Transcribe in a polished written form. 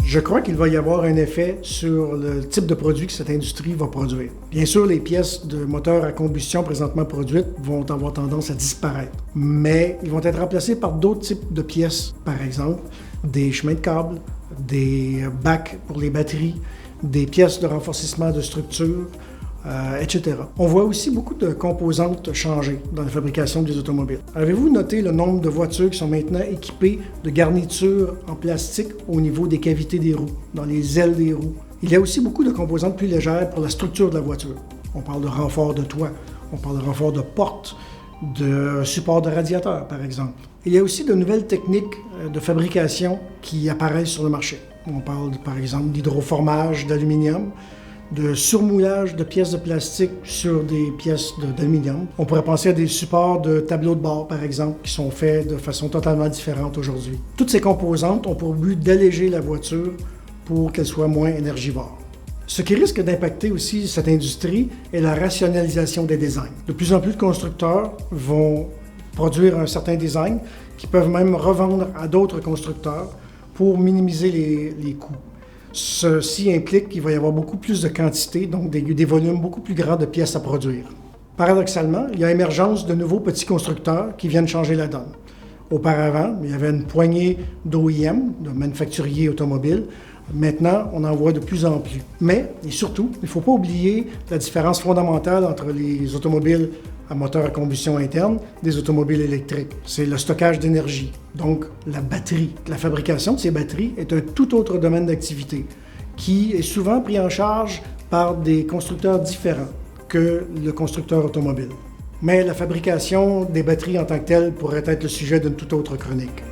Je crois qu'il va y avoir un effet sur le type de produit que cette industrie va produire. Bien sûr, les pièces de moteurs à combustion présentement produites vont avoir tendance à disparaître, mais ils vont être remplacés par d'autres types de pièces, par exemple des chemins de câbles, des bacs pour les batteries, des pièces de renforcement de structure, etc. On voit aussi beaucoup de composantes changer dans la fabrication des automobiles. Avez-vous noté le nombre de voitures qui sont maintenant équipées de garnitures en plastique au niveau des cavités des roues, dans les ailes des roues? Il y a aussi beaucoup de composantes plus légères pour la structure de la voiture. On parle de renfort de toit, on parle de renfort de porte, de support de radiateur, par exemple. Il y a aussi de nouvelles techniques de fabrication qui apparaissent sur le marché. On parle, par exemple, d'hydroformage d'aluminium, de surmoulage de pièces de plastique sur des pièces d'aluminium. On pourrait penser à des supports de tableaux de bord, par exemple, qui sont faits de façon totalement différente aujourd'hui. Toutes ces composantes ont pour but d'alléger la voiture pour qu'elle soit moins énergivore. Ce qui risque d'impacter aussi cette industrie est la rationalisation des designs. De plus en plus de constructeurs vont produire un certain design qui peuvent même revendre à d'autres constructeurs pour minimiser les coûts. Ceci implique qu'il va y avoir beaucoup plus de quantité, donc des volumes beaucoup plus grands de pièces à produire. Paradoxalement, il y a émergence de nouveaux petits constructeurs qui viennent changer la donne. Auparavant, il y avait une poignée d'OEM, de manufacturiers automobiles. Maintenant, on en voit de plus en plus. Mais, et surtout, il ne faut pas oublier la différence fondamentale entre les automobiles à moteur à combustion interne des automobiles électriques. C'est le stockage d'énergie, donc la batterie. La fabrication de ces batteries est un tout autre domaine d'activité qui est souvent pris en charge par des constructeurs différents que le constructeur automobile. Mais la fabrication des batteries en tant que telle pourrait être le sujet d'une toute autre chronique.